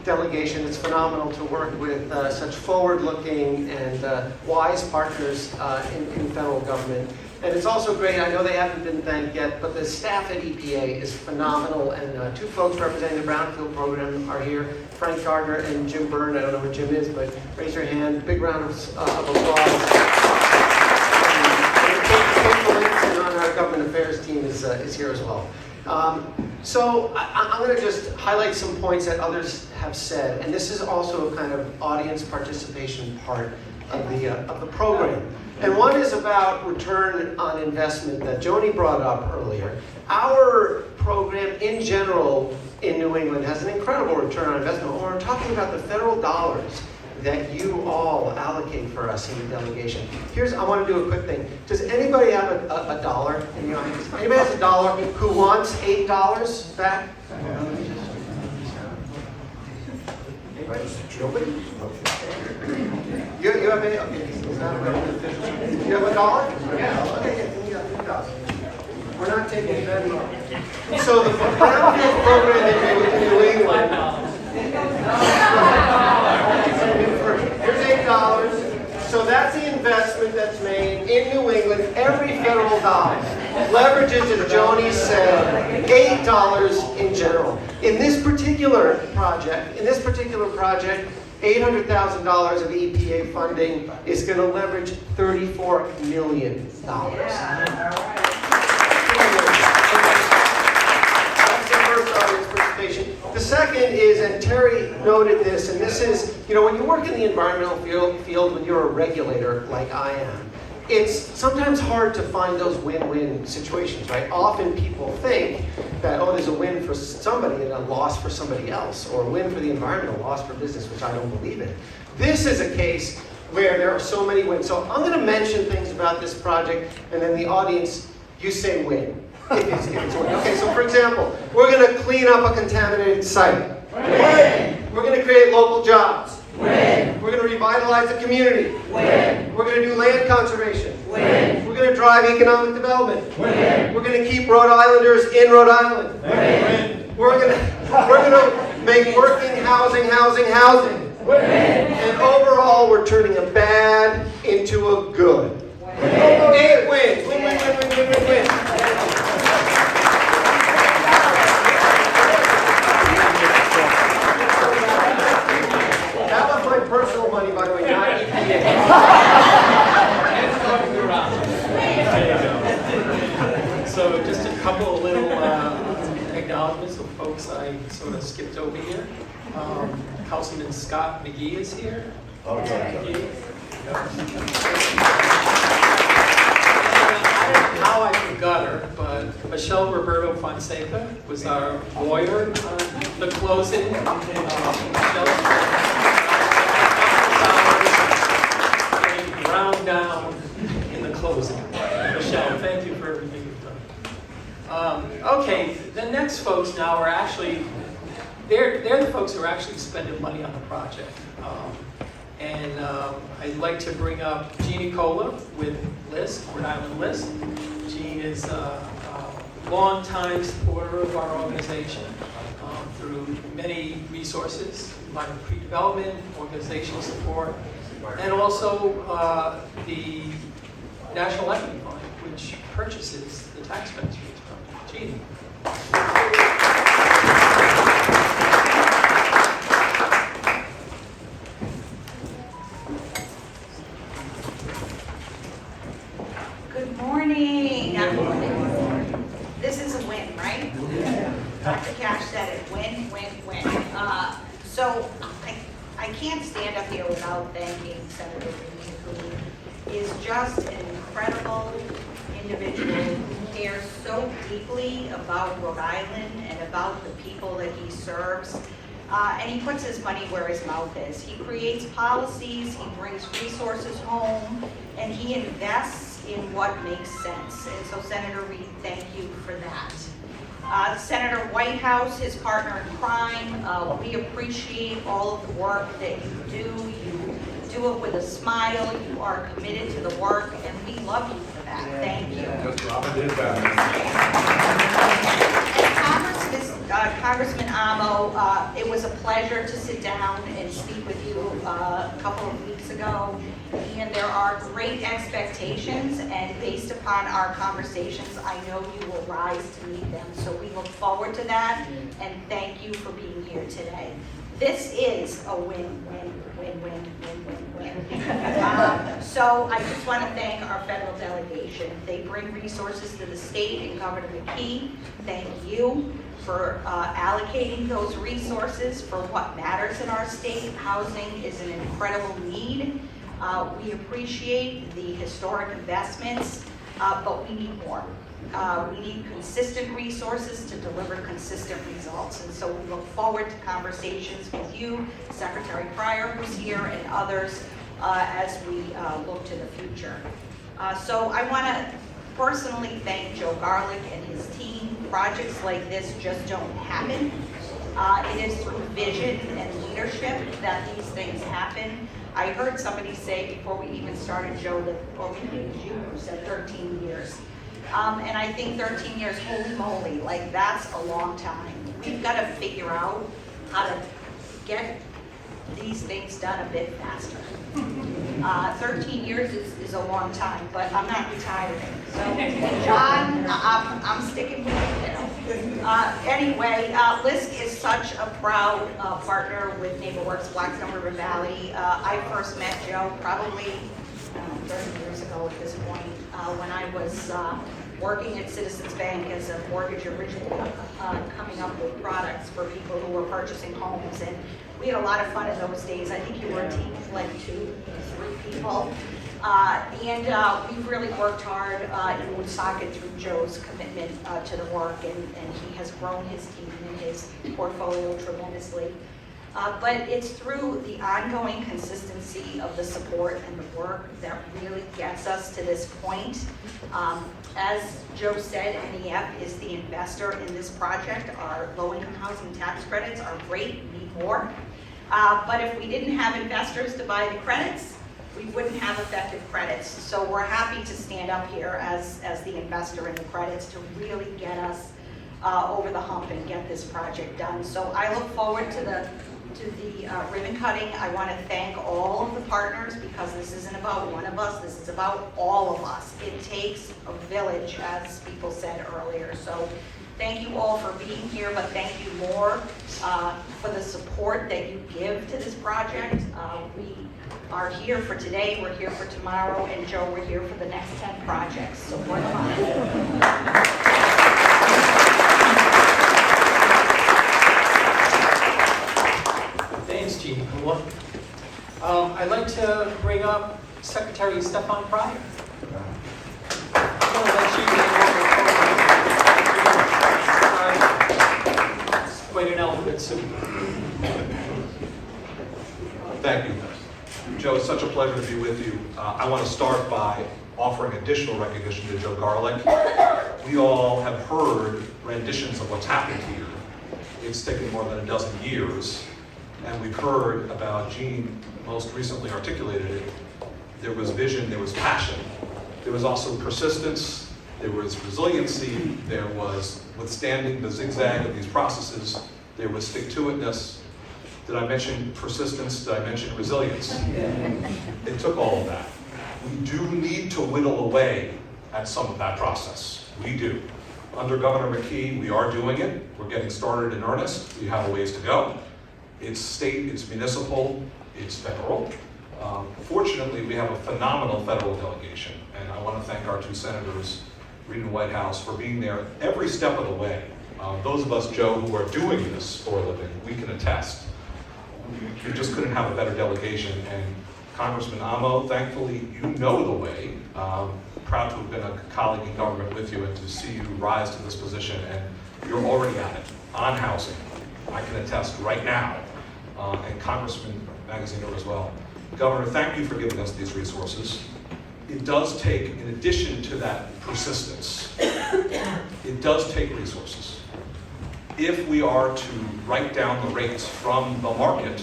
delegation. It's phenomenal to work with such forward-looking and wise partners in federal government. And it's also great, I know they haven't been thanked yet, but the staff at EPA is phenomenal, and two folks representing the Brownfield program are here, Frank Gardner and Jim Byrne. I don't know where Jim is, but raise your hand. Big round of applause. And Kate Williamson on our government affairs team is here as well. So I'm going to just highlight some points that others have said, and this is also a kind of audience participation part of the program. And one is about return on investment that Joni brought up earlier. Our program in general in New England has an incredible return on investment. When we're talking about the federal dollars that you all allocate for us in the delegation. I want to do a quick thing. Does anybody have a dollar in the audience? Anybody has a dollar who wants $8 back? Anybody? Nobody? You have any? Okay, it's not a government official. You have a dollar? Yeah. Okay, you got $2. We're not taking it anymore. So the Brownfield program in New England. Here's $8. So that's the investment that's made in New England. Every federal dollar leverages, as Joni said, $8 in general. In this particular project, $800,000 of EPA funding is going to leverage $34 million. That's the first audience participation. The second is, and Terry noted this, and this is, when you work in the environmental field, when you're a regulator like I am, it's sometimes hard to find those win-win situations, right? Often people think that, oh, there's a win for somebody and a loss for somebody else, or a win for the environment, a loss for business, which I don't believe in. This is a case where there are so many wins. So I'm going to mention things about this project, and then the audience, you say win. If it's a win. Okay, so for example, we're going to clean up a contaminated site. Win. We're going to create local jobs. Win. We're going to revitalize the community. Win. We're going to do land conservation. Win. We're going to drive economic development. Win. We're going to keep Rhode Islanders in Rhode Island. Win. We're going to make working housing. Win. And overall, we're turning a bad into a good. Win. 8 wins. Win. That was my personal money, by the way, not EPA. So just a couple of little acknowledgments of folks I sort of skipped over here. Councilman Scott McKee is here. Thank you. I don't know how I forgot her, but Michelle Roberto Fonseca was our lawyer on the closing. Round down in the closing. Michelle, thank you for everything you've done. Okay, the next folks now are actually, they're the folks who are actually spending money on the project. I'd like to bring up Jeannie Cola with LIST, Rhode Island LIST. Jean is a long-time supporter of our organization through many resources, like pre-development, organizational support, and also the National Equity Fund, which purchases the tax benefits from Jeannie. Good morning. This is a win, right? Dr. Cash said it, win. So I can't stand up here without thanking Senator Reed, who is just an incredible individual who cares so deeply about Rhode Island and about the people that he serves. And he puts his money where his mouth is. He creates policies, he brings resources home, and he invests in what makes sense. And so Senator Reed, thank you for that. Senator Whitehouse, his partner in crime, we appreciate all of the work that you do. You do it with a smile, you are committed to the work, and we love you for that. Thank you. Just Robert did that. Congressman Amo, it was a pleasure to sit down and speak with you a couple of weeks ago. And there are great expectations, and based upon our conversations, I know you will rise to meet them. So we look forward to that, and thank you for being here today. This is a win. So I just want to thank our federal delegation. They bring resources to the state, and Governor McKee, thank you for allocating those resources for what matters in our state. Housing is an incredible need. We appreciate the historic investments, but we need more. We need consistent resources to deliver consistent results. And so we look forward to conversations with you, Secretary Pryor, who's here, and others as we look to the future. So I want to personally thank Joe Garlick and his team. Projects like this just don't happen. It is through vision and leadership that these things happen. I heard somebody say before we even started, Joe, that, or maybe it was you who said 13 years. And I think 13 years, holy moly, like that's a long time. We've got to figure out how to get these things done a bit faster. 13 years is a long time, but I'm not retiring. So, John, I'm sticking with you. Anyway, LISC is such a proud partner with NeighborWorks Blackstone River Valley. I first met Joe probably 30 years ago at this point when I was working at Citizens Bank as a mortgage originator, coming up with products for people who were purchasing homes. And we had a lot of fun in those days. I think you were a team of like 2, 3 people. We've really worked hard in Woonsocket through Joe's commitment to the work, and he has grown his team and his portfolio tremendously. But it's through the ongoing consistency of the support and the work that really gets us to this point. As Joe said, NEF is the investor in this project. Our low-income housing tax credits are great, we need more. But if we didn't have investors to buy the credits, we wouldn't have effective credits. So we're happy to stand up here as the investor in the credits to really get us over the hump and get this project done. So I look forward to the ribbon cutting. I want to thank all of the partners, because this isn't about one of us, this is about all of us. It takes a village, as people said earlier. So thank you all for being here, but thank you more for the support that you give to this project. We are here for today, we're here for tomorrow, and Joe, we're here for the next 10 projects. So work on. Thanks, Jean. I'd like to bring up Secretary Stefan Pryor. I'm going to let you it's quite an alphabet soup. Thank you. Joe, it's such a pleasure to be with you. I want to start by offering additional recognition to Joe Garlick. We all have heard renditions of what's happened here. It's taken more than a dozen years, and we've heard about Jean most recently articulated it. There was vision, there was passion, there was also persistence, there was resiliency, there was withstanding the zigzag of these processes, there was stick-to-itness. Did I mention persistence? Did I mention resilience? It took all of that. We do need to whittle away at some of that process. We do. Under Governor McKee, we are doing it. We're getting started in earnest. We have a ways to go. It's state, it's municipal, it's federal. Fortunately, we have a phenomenal federal delegation, and I want to thank our 2 senators, Reed and Whitehouse, for being there every step of the way. Those of us, Joe, who are doing this for a living, we can attest. We just couldn't have a better delegation, and Congressman Amo, thankfully, you know the way. Proud to have been a colleague in government with you and to see you rise to this position, and you're already at it, on housing. I can attest right now, and Congressman Magaziner as well. Governor, thank you for giving us these resources. It does take, in addition to that persistence, it does take resources. If we are to write down the rates from the market,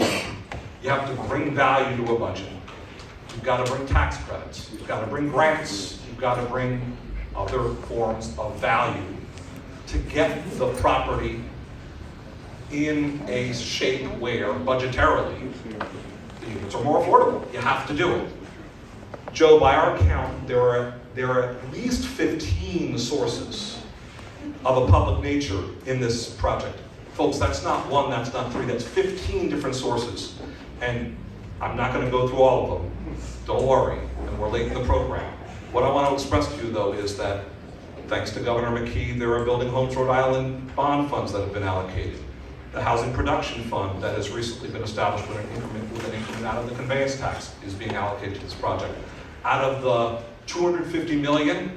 you have to bring value to a budget. You've got to bring tax credits. You've got to bring grants. You've got to bring other forms of value to get the property in a shape where, budgetarily, the units are more affordable. You have to do it. Joe, by our count, there are at least 15 sources of a public nature in this project. Folks, that's not 1, that's not 3, that's 15 different sources. And I'm not going to go through all of them. Don't worry, and we're late in the program. What I want to express to you, though, is that thanks to Governor McKee, there are Building Homes Rhode Island bond funds that have been allocated. The Housing Production Fund that has recently been established with an increment out of the conveyance tax is being allocated to this project. Out of the $250 million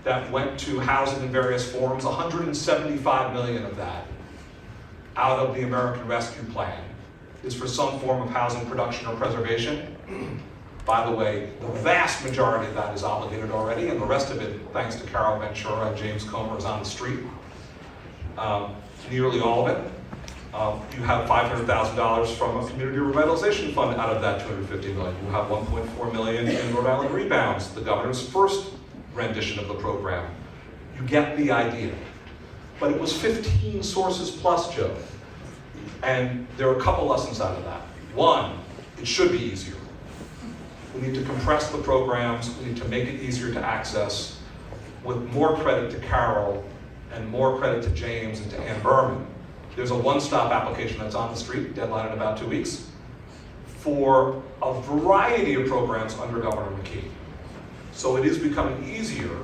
that went to housing in various forms, $175 million of that out of the American Rescue Plan is for some form of housing production or preservation. By the way, the vast majority of that is obligated already, and the rest of it, thanks to Carol Ventura and James Comer, is on the street. Nearly all of it. You have $500,000 from a community revitalization fund out of that $250 million. You have $1.4 million in Rhode Island Rebounds, the governor's first rendition of the program. You get the idea. But it was 15 sources plus, Joe. And there are a couple lessons out of that. One, it should be easier. We need to compress the programs. We need to make it easier to access. With more credit to Carol and more credit to James and to Ann Berman, there's a one-stop application that's on the street, deadline in about 2 weeks, for a variety of programs under Governor McKee. So it is becoming easier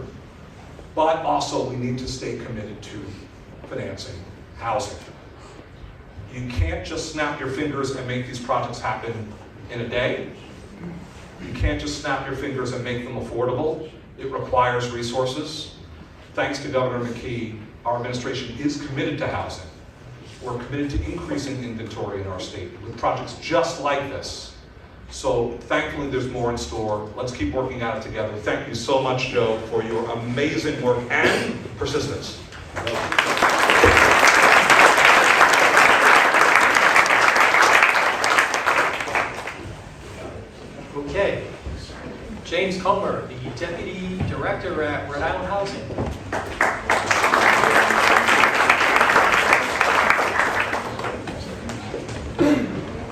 but also we need to stay committed to financing housing. You can't just snap your fingers and make these projects happen in a day. You can't just snap your fingers and make them affordable. It requires resources. Thanks to Governor McKee, our administration is committed to housing. We're committed to increasing inventory in our state with projects just like this. So thankfully there's more in store. Let's keep working at it together. Thank you so much, Joe, for your amazing work and persistence. Okay. James Comer, the Deputy Director at Rhode Island Housing.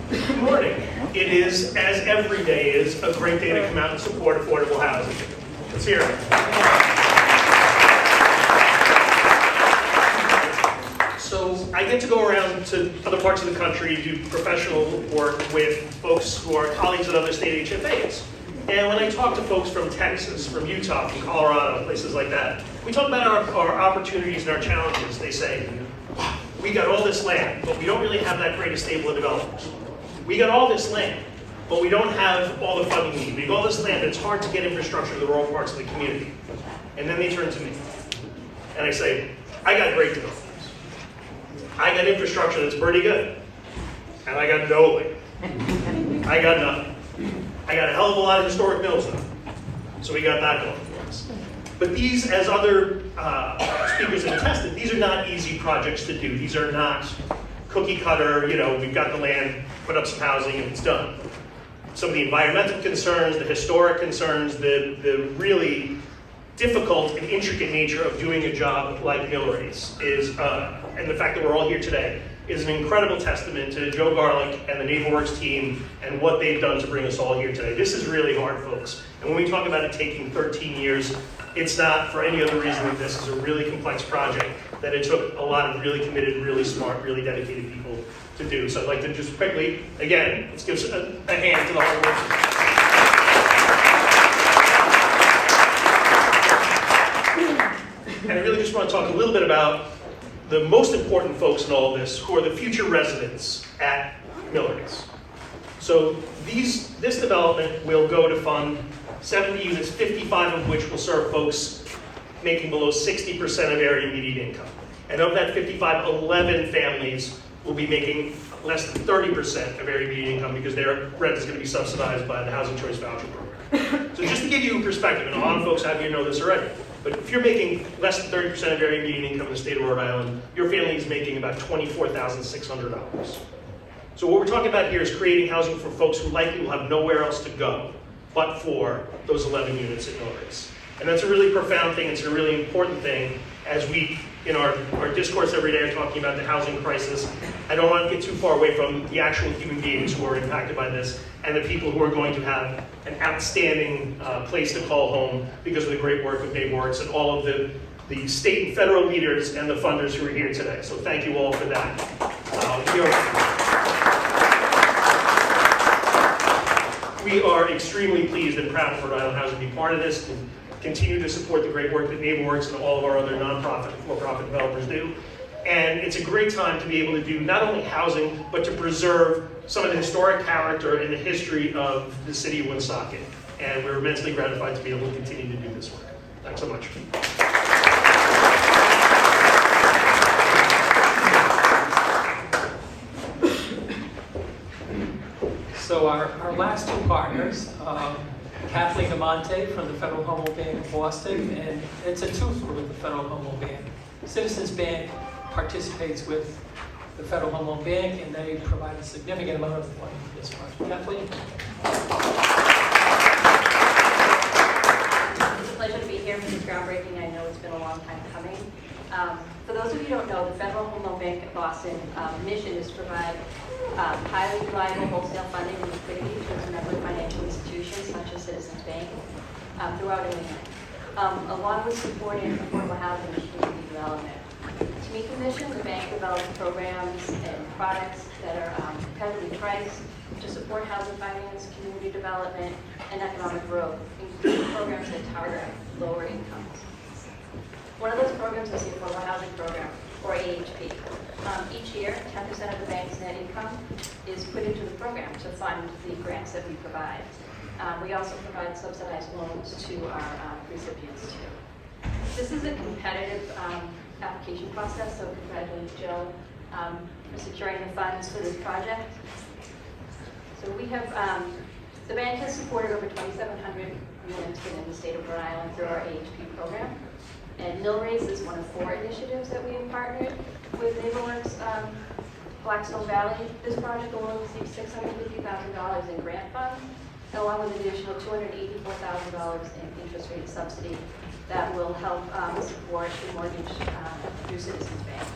Good morning. It is, as every day is, a great day to come out and support affordable housing. Let's hear it. So I get to go around to other parts of the country, do professional work with folks who are colleagues at other state HFAs. And when I talk to folks from Texas, from Utah, from Colorado, places like that, we talk about our opportunities and our challenges. They say, wow, we got all this land, but we don't really have that great a stable of developers. We got all this land, but we don't have all the funding we need. We got all this land, it's hard to get infrastructure to the rural parts of the community. And then they turn to me. And I say, I got great developers. I got infrastructure that's pretty good. And I got no land. I got nothing. I got a hell of a lot of historic mills though. So we got that going for us. But these, as other speakers have attested, these are not easy projects to do. These are not cookie cutter, we've got the land, put up some housing and it's done. Some of the environmental concerns, the historic concerns, the really difficult and intricate nature of doing a job like Millrace is, and the fact that we're all here today, is an incredible testament to Joe Garlick and the NeighborWorks team and what they've done to bring us all here today. This is really hard, folks. And when we talk about it taking 13 years, it's not for any other reason than this is a really complex project that it took a lot of really committed, really smart, really dedicated people to do. So I'd like to just quickly, again, let's give a hand to the hard workers. And I really just want to talk a little bit about the most important folks in all of this, who are the future residents at Millrace. So this development will go to fund 70 units, 55 of which will serve folks making below 60% of area median income. And of that 55, 11 families will be making less than 30% of area median income because their rent is going to be subsidized by the Housing Choice Voucher Program. So just to give you perspective, and a lot of folks out here know this already, but if you're making less than 30% of area median income in the state of Rhode Island, your family is making about $24,600. So what we're talking about here is creating housing for folks who likely will have nowhere else to go but for those 11 units at Millrace. And that's a really profound thing, it's a really important thing as we, in our discourse every day, are talking about the housing crisis. I don't want to get too far away from the actual human beings who are impacted by this and the people who are going to have an outstanding place to call home because of the great work of NeighborWorks and all of the state and federal leaders and the funders who are here today. So thank you all for that. We are extremely pleased and proud for Rhode Island Housing to be part of this and continue to support the great work that NeighborWorks and all of our other nonprofit and for-profit developers do. And it's a great time to be able to do not only housing, but to preserve some of the historic character and the history of the city of Woonsocket. And we're immensely gratified to be able to continue to do this work. Thanks so much. So our last two partners, Kathleen Amante from the Federal Home Loan Bank of Boston, and it's a twofer with the Federal Home Loan Bank. Citizens Bank participates with the Federal Home Loan Bank, and they provide a significant amount of funding for this project. Kathleen? It's a pleasure to be here for this groundbreaking. I know it's been a long time coming. For those of you who don't know, the Federal Home Loan Bank of Boston mission is to provide highly reliable wholesale funding and liquidity to its member financial institutions, such as Citizens Bank, throughout New England, along with supporting affordable housing and community development. To meet the mission, the bank develops programs and products that are competitively priced to support housing finance, community development, and economic growth, including programs that target lower incomes. One of those programs is the Affordable Housing Program, or AHP. Each year, 10% of the bank's net income is put into the program to fund the grants that we provide. We also provide subsidized loans to our recipients too. This is a competitive application process, so congratulate Joe for securing the funds for this project. So we have, the bank has supported over 2,700 units within the state of Rhode Island through our AHP program. And Millrace is one of 4 initiatives that we have partnered with NeighborWorks Blackstone Valley. This project alone received $650,000 in grant funds, along with an additional $284,000 in interest rate subsidy that will help support the mortgage through Citizens Bank.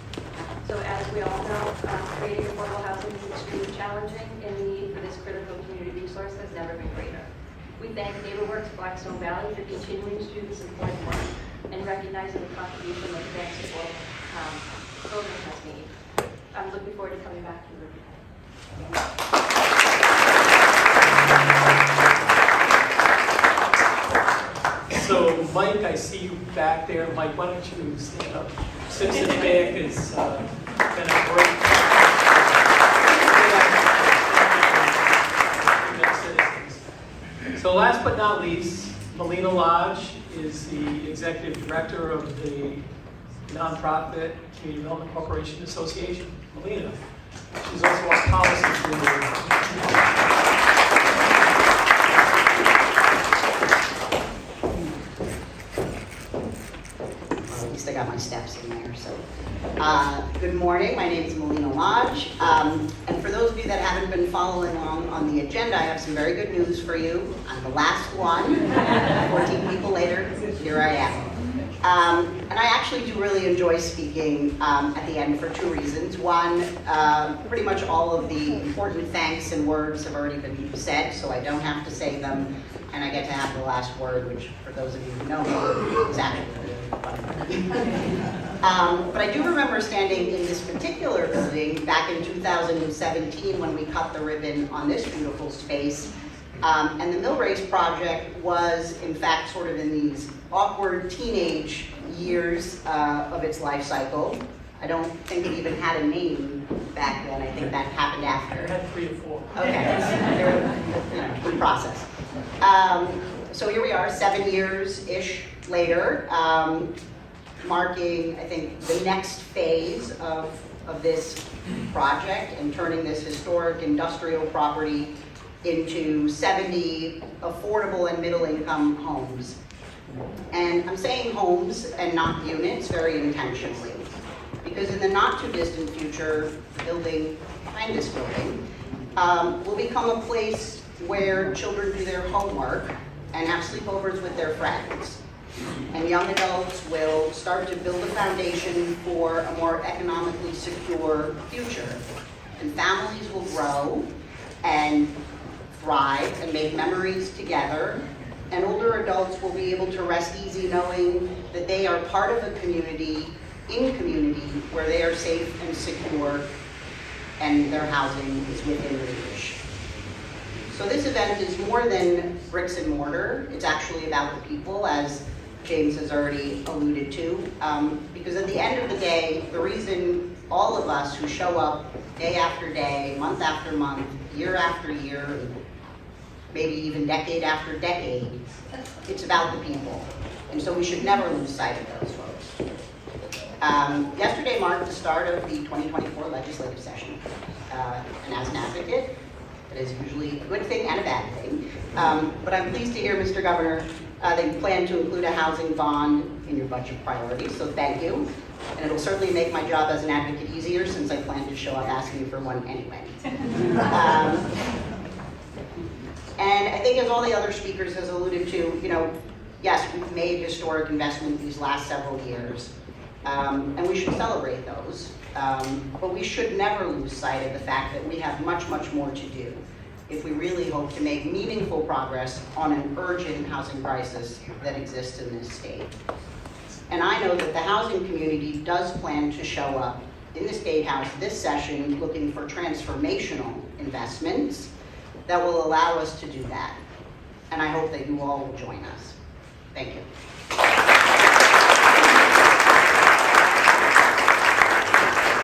So as we all know, creating affordable housing is extremely challenging, and the need for this critical community resource has never been greater. We thank NeighborWorks Blackstone Valley for continuing to do this important work and recognizing the contribution that the bank's support program has made. I'm looking forward to coming back to you. So, Mike, I see you back there. Mike, why don't you stand up? Citizens Bank has been a great citizens. So last but not least, Melina Lodge is the executive director of the nonprofit Community Development Corporation Association. Melina, she's also our policy leader. I got my steps in there, so. Good morning, my name is Melina Lodge. And for those of you that haven't been following along on the agenda, I have some very good news for you. I'm the last one. 14 people later, here I am. And I actually do really enjoy speaking at the end for 2 reasons. One, pretty much all of the important thanks and words have already been said, so I don't have to say them, and I get to have the last word, which for those of you who know me, is actually but I do remember standing in this particular building back in 2017 when we cut the ribbon on this beautiful space. And the Millrace project was, in fact, sort of in these awkward teenage years of its life cycle. I don't think it even had a name back then. I think that happened after. It had 3 or 4. Okay, good process. So here we are, 7 years-ish later, marking, I think, the next phase of this project and turning this historic industrial property into 70 affordable and middle-income homes. And I'm saying homes and not units very intentionally, because in the not-too-distant future, the building, behind this building, will become a place where children do their homework and have sleepovers with their friends. And young adults will start to build a foundation for a more economically secure future. And families will grow and thrive and make memories together. And older adults will be able to rest easy knowing that they are part of a community, in community, where they are safe and secure and their housing is within reach. So this event is more than bricks and mortar. It's actually about the people, as James has already alluded to, because at the end of the day, the reason all of us who show up day after day, month after month, year after year, maybe even decade after decade, it's about the people. And so we should never lose sight of those folks. Yesterday marked the start of the 2024 legislative session. And as an advocate, it is usually a good thing and a bad thing. But I'm pleased to hear, Mr. Governor, that you plan to include a housing bond in your budget priorities, so thank you. And it'll certainly make my job as an advocate easier since I plan to show up asking for one anyway. And I think as all the other speakers has alluded to, yes, we've made historic investment these last several years, and we should celebrate those. But we should never lose sight of the fact that we have much, much more to do if we really hope to make meaningful progress on an urgent housing crisis that exists in this state. And I know that the housing community does plan to show up in the State House this session looking for transformational investments that will allow us to do that. And I hope that you all will join us. Thank you.